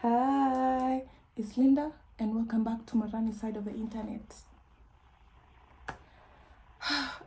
Hi, it's Linda and welcome back to Marani side of the internet.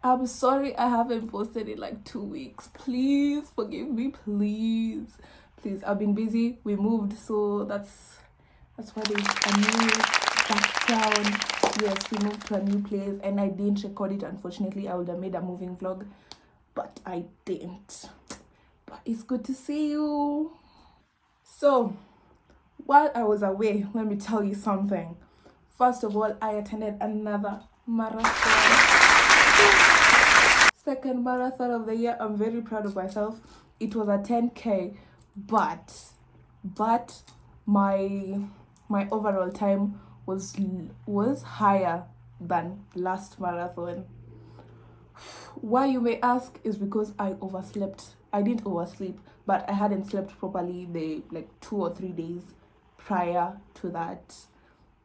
I'm sorry I haven't posted in like 2 weeks. Please forgive me, please. Please, I've been busy. We moved, so that's why there's a new background. Yes, we moved to a new place and I didn't record it. Unfortunately, I would have made a moving vlog, but I didn't. But it's good to see you. So, while I was away, let me tell you something. First of all, I attended another marathon. Second marathon of the year. I'm very proud of myself. It was a 10K, but my overall time was higher than last marathon. Why, you may ask, is because I overslept. I didn't oversleep, but I hadn't slept properly the 2 or 3 days prior to that,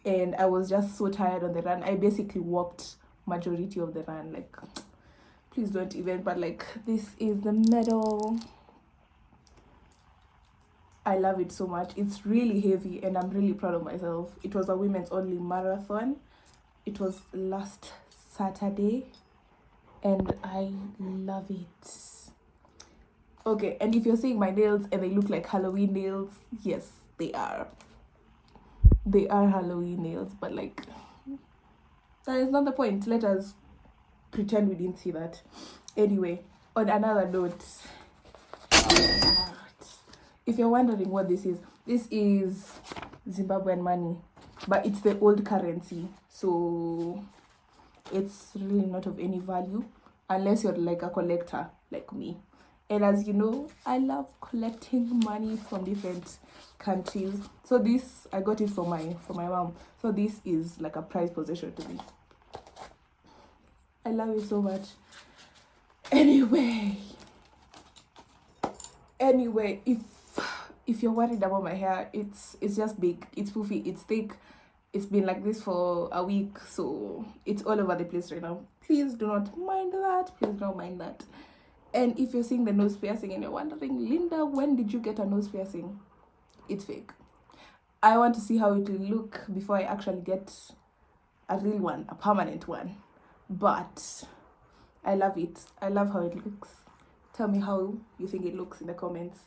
and I was just so tired on the run. I basically walked majority of the run. Please don't even, but this is the medal. I love it so much. It's really heavy and I'm really proud of myself. It was a women's only marathon. It was last Saturday and I love it. Okay, and if you're seeing my nails and they look like Halloween nails, yes, they are Halloween nails, but that is not the point. Let us pretend we didn't see that. Anyway, on another note, if you're wondering what this is Zimbabwean money, but it's the old currency, so it's really not of any value unless you're like a collector like me. And as you know, I love collecting money from different countries. So this, I got it for my mom. So this is like a prized possession to me. I love it so much. Anyway, if you're worried about my hair, it's just big, it's poofy, it's thick. It's been like this for a week, so it's all over the place right now. Please do not mind that. Please don't mind that. And if you're seeing the nose piercing and you're wondering, Linda, when did you get a nose piercing? It's fake. I want to see how it will look before I actually get a real one, a permanent one. But I love it. I love how it looks. Tell me how you think it looks in the comments.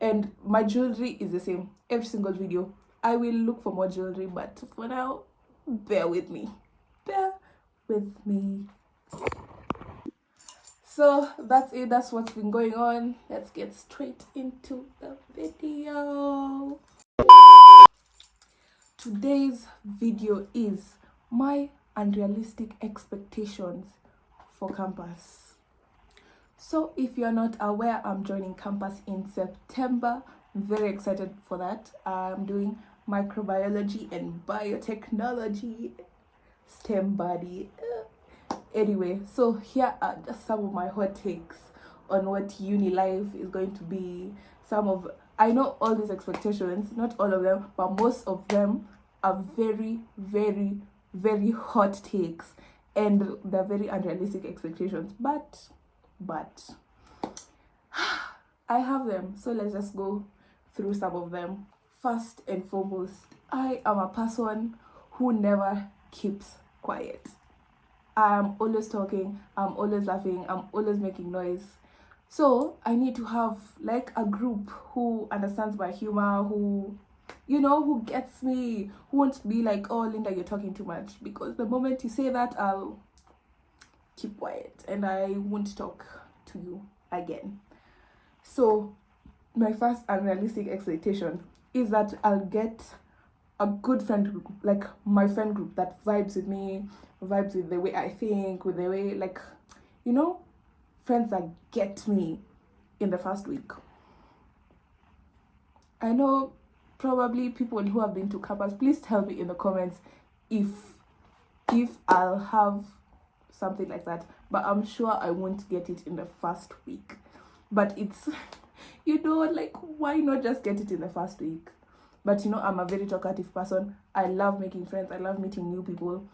And my jewelry is the same. Every single video, I will look for more jewelry, but for now, bear with me. Bear with me. So that's it. That's what's been going on. Let's get straight into the video. Today's video is my unrealistic expectations for campus. So if you're not aware, I'm joining campus in September. I'm very excited for that. I'm doing microbiology and biotechnology, STEM body. Anyway, so here are just some of my hot takes on what uni life is going to be. I know all these expectations, not all of them, but most of them are very, very, very hot takes, and they're very unrealistic expectations, but I have them, so let's just go through some of them. First and foremost, I am a person who never keeps quiet. I'm always talking, I'm always laughing, I'm always making noise. So I need to have a group who understands my humor, who gets me, who won't be like, oh, Linda, you're talking too much. Because the moment you say that, I'll keep quiet and I won't talk to you again. So my first unrealistic expectation is that I'll get a good friend group, like my friend group that vibes with me, vibes with the way I think, with the way, friends that get me in the first week. I know probably people who have been to campus, please tell me in the comments if I'll have something like that, but I'm sure I won't get it in the first week. But it's why not just get it in the first week? But I'm a very talkative person. I love making friends. I love meeting new people.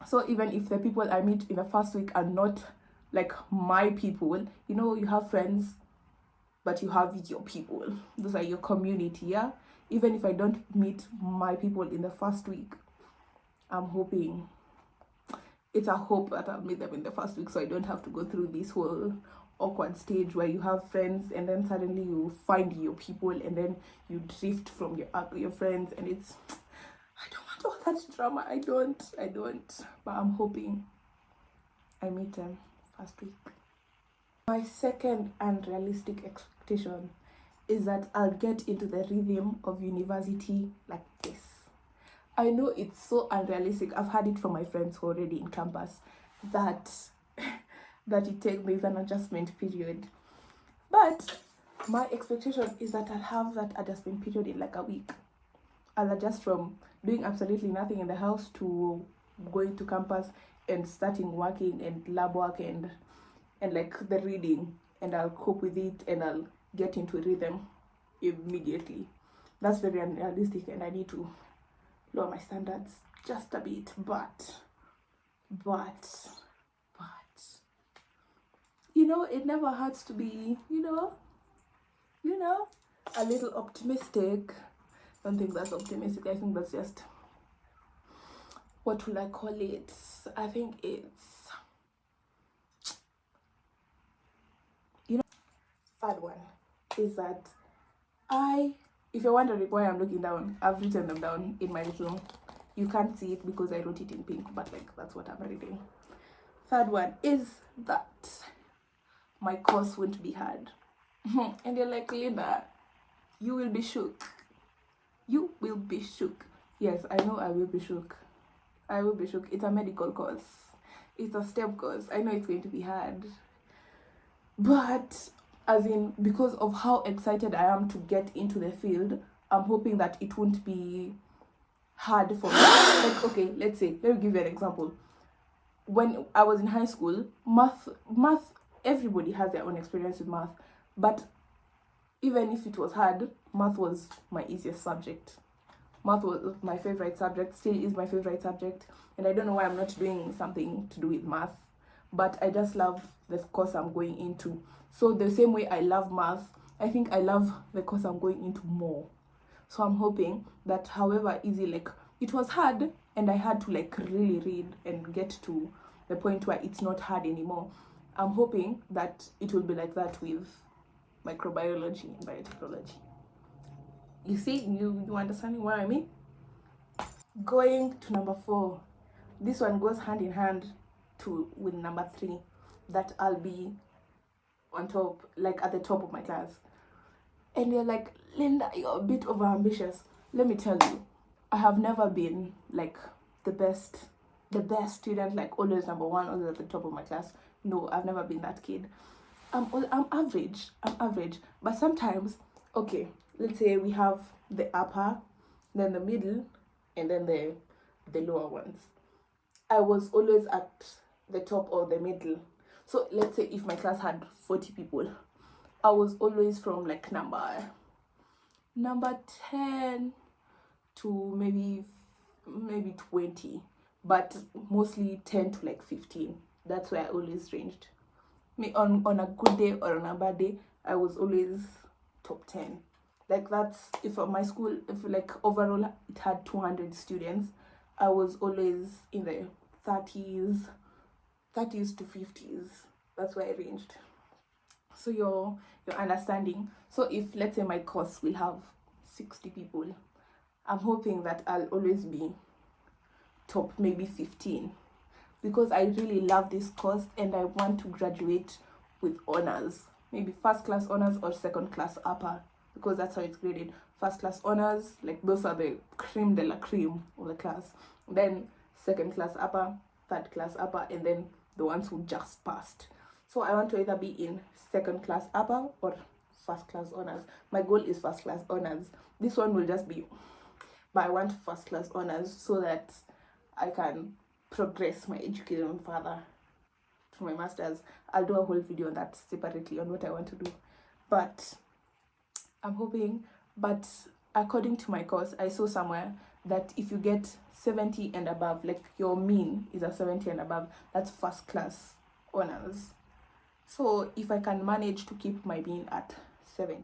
So even if the people I meet in the first week are not like my people, you have friends, but you have your people. Those are your community, yeah? Even if I don't meet my people in the first week, I'm hoping, it's a hope that I'll meet them in the first week, so I don't have to go through this whole awkward stage where you have friends and then suddenly you find your people and then you drift from your friends, and it's, I don't want all that drama. I don't. But I'm hoping I meet them first week. My second unrealistic expectation is that I'll get into the rhythm of university like this. I know it's so unrealistic. I've had it from my friends who are already in campus that there's an adjustment period. But my expectation is that I'll have that adjustment period in like a week. I'll adjust from doing absolutely nothing in the house to going to campus and starting working and lab work and like the reading, and I'll cope with it and I'll get into rhythm immediately. That's very unrealistic, and I need to lower my standards just a bit, but you know, it never hurts to be, you know, a little optimistic. I don't think that's optimistic. I think that's just, what will I call it? I think it's, you know, third one is that if you're wondering why I'm looking down, I've written them down in my little, you can't see it because I wrote it in pink, but like that's what I'm reading. Third one is that my course won't be hard. And you're like, Linda, you will be shook. You will be shook. Yes, I know I will be shook. I will be shook. It's a medical course. It's a STEM course. I know it's going to be hard. But as in, because of how excited I am to get into the field, I'm hoping that it won't be hard for me. Like, okay, let me give you an example. When I was in high school, math, everybody has their own experience with math, but even if it was hard, math was my easiest subject. Math was my favorite subject, still is my favorite subject, and I don't know why I'm not doing something to do with math, but I just love the course I'm going into. So the same way I love math, I think I love the course I'm going into more. So I'm hoping that however easy, like, it was hard and I had to like really read and get to the point where it's not hard anymore. I'm hoping that it will be like that with microbiology and biotechnology. You see, you understanding what I mean? Going to number 4. This one goes hand in hand with number 3, that I'll be on top, like at the top of my class. And you're like, Linda, you're a bit over ambitious. Let me tell you, I have never been like the best student, like always number 1, always at the top of my class. No, I've never been that kid. I'm average. But sometimes, okay, let's say we have the upper, then the middle, and then the lower ones. I was always at the top or the middle. So let's say if my class had 40 people, I was always from like number 10 to maybe 20, but mostly 10 to like 15. That's where I always ranged. On a good day or on a bad day, I was always top 10. Like, that's, if my school, if like overall it had 200 students, I was always in the 30s to 50s. That's where I ranged. So you're understanding. So if let's say my course will have 60 people, I'm hoping that I'll always be top maybe 15, because I really love this course and I want to graduate with honors, maybe first class honors or second class upper, because that's how it's graded. First class honors, like those are the creme de la creme of the class, then second class upper, third class upper, and then the ones who just passed. So I want to either be in second class upper or first class honors. My goal is first class honors. This one will just be, but I want first class honors so that I can progress my education further to my master's. I'll do a whole video on that separately on what I want to do, but I'm hoping. But according to my course, I saw somewhere that if you get 70 and above, like your mean is a 70 and above, that's first class honors. So if I can manage to keep my mean at 70.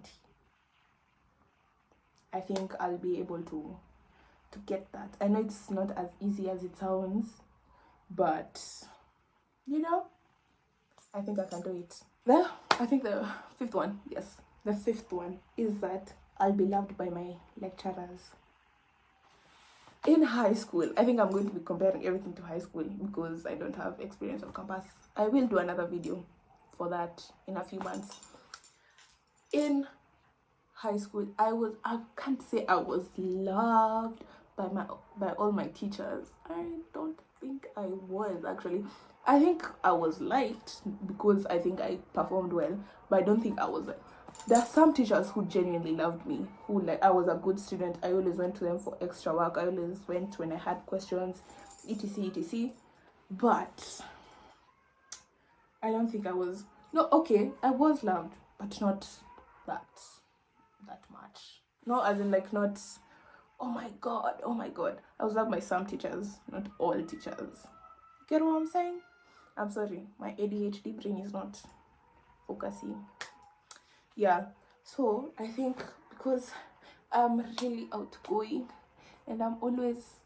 I think I'll be able to get that. I know it's not as easy as it sounds, but you know, I think I can do it. I think the fifth one, yes, the fifth one is that I'll be loved by my lecturers. In high school, I think I'm going to be comparing everything to high school because I don't have experience on campus. I will do another video for that in a few months. In high school, I can't say I was loved by all my teachers. I don't think I was, actually. I think I was liked because I think I performed well, but I don't think I was. There are some teachers who genuinely loved me, who, like, I was a good student. I always went to them for extra work. I always went when I had questions, etc, etc. But I don't think I was. No, okay, I was loved, but not that much. No, as in, like, not, oh my god. I was loved by some teachers, not all teachers. Get what I'm saying? I'm sorry, my ADHD brain is not focusing. Yeah, so I think because I'm really outgoing and I'm always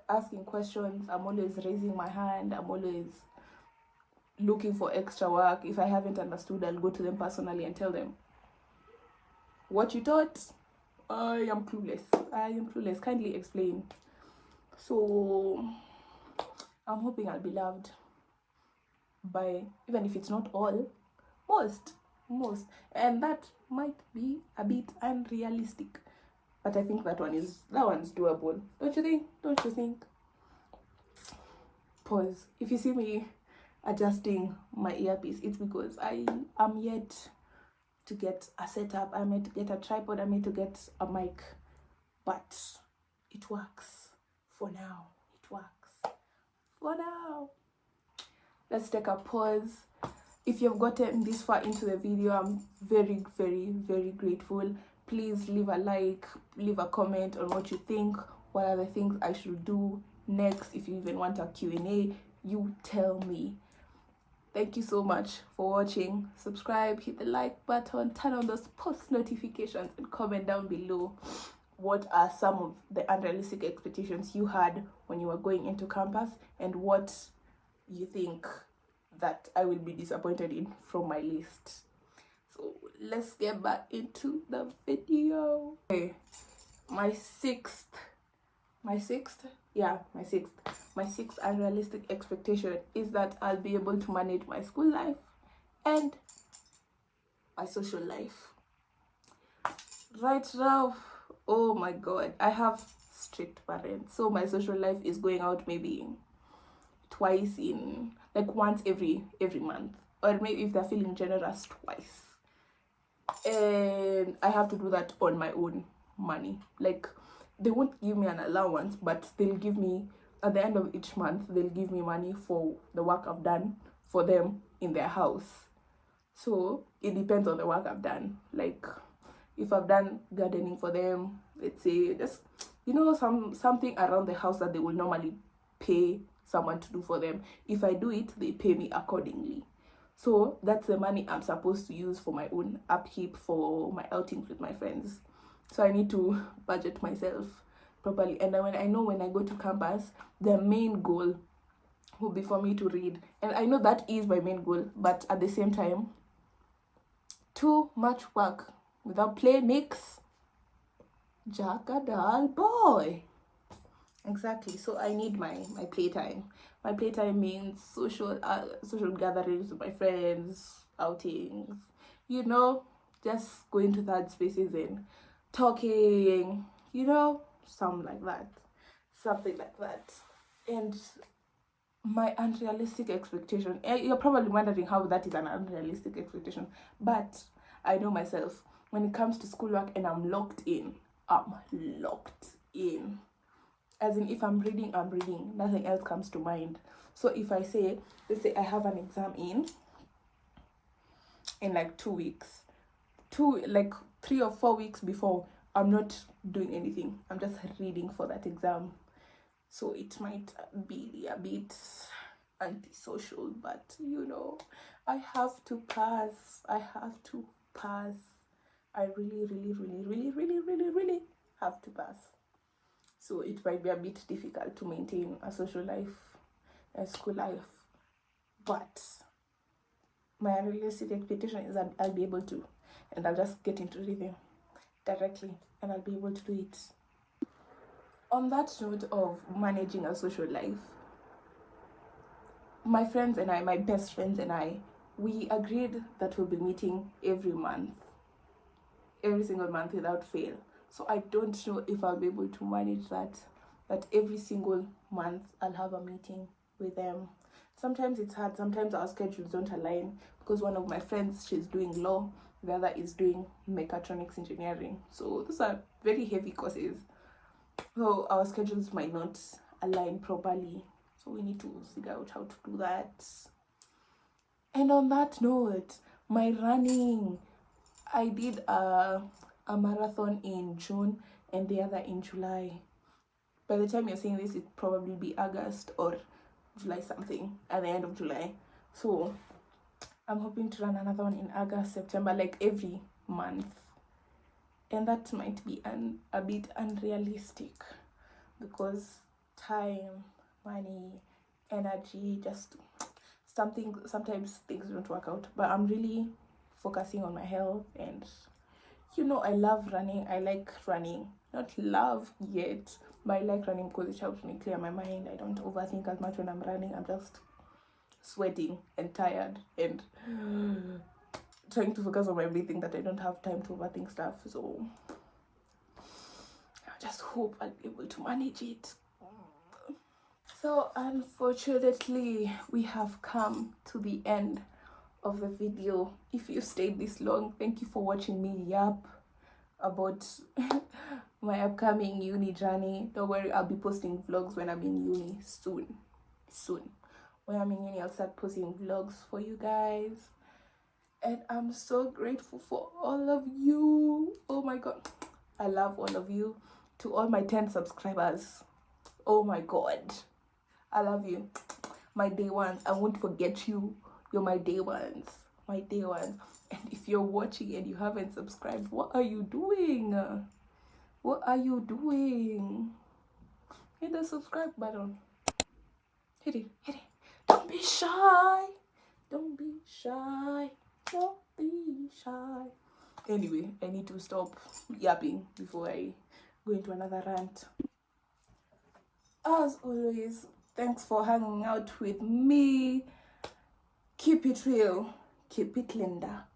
asking questions, I'm always raising my hand, I'm always looking for extra work. If I haven't understood, I'll go to them personally and tell them, what you taught? I am clueless. Kindly explain. So I'm hoping I'll be loved by, even if it's not all, most. And that might be a bit unrealistic, but I think that one's doable. Don't you think? Pause. If you see me adjusting my earpiece, it's because I am yet to get a setup. I'm yet to get a tripod. I'm yet to get a mic, but it works for now. Let's take a pause. If you've gotten this far into the video, I'm very, very, very grateful. Please leave a like, leave a comment on what you think. What are the things I should do next? If you even want a Q&A, you tell me. Thank you so much for watching. Subscribe, hit the like button, turn on those post notifications, and comment down below what are some of the unrealistic expectations you had when you were going into campus, and what you think that I will be disappointed in from my list. So let's get back into the video. Okay, my sixth unrealistic expectation is that I'll be able to manage my school life and my social life. Right now, oh my god, I have strict parents, so my social life is going out maybe twice in, like, once every month, or maybe if they're feeling generous, twice. And I have to do that on my own money. Like, they won't give me an allowance, but they'll give me, at the end of each month, they'll give me money for the work I've done for them in their house. So it depends on the work I've done. Like, if I've done gardening for them, let's say, just, you know, something around the house that they will normally pay someone to do for them, if I do it, they pay me accordingly. So that's the money I'm supposed to use for my own upkeep, for my outings with my friends. So I need to budget myself properly. And then when I go to campus, the main goal will be for me to read. And I know that is my main goal, but at the same time, too much work without play makes Jack a dull boy. Exactly. So I need my playtime. My playtime means social gatherings with my friends, outings, you know, just going to third spaces and talking, you know, something like that. And my unrealistic expectation, you're probably wondering how that is an unrealistic expectation, but I know myself. When it comes to schoolwork and I'm locked in. As in, if I'm reading, nothing else comes to mind. So if let's say I have an exam in like 2 weeks, 3 or 4 weeks before, I'm not doing anything. I'm just reading for that exam. So it might be a bit antisocial, but you know, I have to pass. I really have to pass. So it might be a bit difficult to maintain a social life, a school life. But my unrealistic expectation is that I'll be able to, and I'll just get into rhythm directly, and I'll be able to do it. On that note of managing a social life, my friends and I, my best friends and I, we agreed that we'll be meeting every single month without fail. So I don't know if I'll be able to manage that every single month I'll have a meeting with them. Sometimes it's hard, sometimes our schedules don't align, because one of my friends, she's doing law, the other is doing mechatronics engineering. So those are very heavy courses. So our schedules might not align properly. So we need to figure out how to do that. And on that note, my running, I did a marathon in June and the other in July. By the time you're seeing this, it'll probably be August or July something, at the end of July. So I'm hoping to run another one in August, September, like every month. And that might be a bit unrealistic, because time, money, energy, just sometimes things don't work out. But I'm really focusing on my health, and I love running. I like running. Not love yet, but I like running because it helps me clear my mind. I don't overthink as much when I'm running. I'm just sweating and tired and trying to focus on my breathing, that I don't have time to overthink stuff. So I just hope I'll be able to manage it. So unfortunately, we have come to the end of the video. If you stayed this long, thank you for watching me yap about my upcoming uni journey. Don't worry, I'll be posting vlogs when I'm in uni soon. When I'm in uni, I'll start posting vlogs for you guys. And I'm so grateful for all of you. Oh my god, I love all of you. To all my 10 subscribers, oh my god, I love you, my day ones. I won't forget you. You're my day ones. And if you're watching and you haven't subscribed, what are you doing? Hit the subscribe button. Hit it. Don't be shy. Anyway, I need to stop yapping before I go into another rant. As always, thanks for hanging out with me. Keep it real, keep it Linda.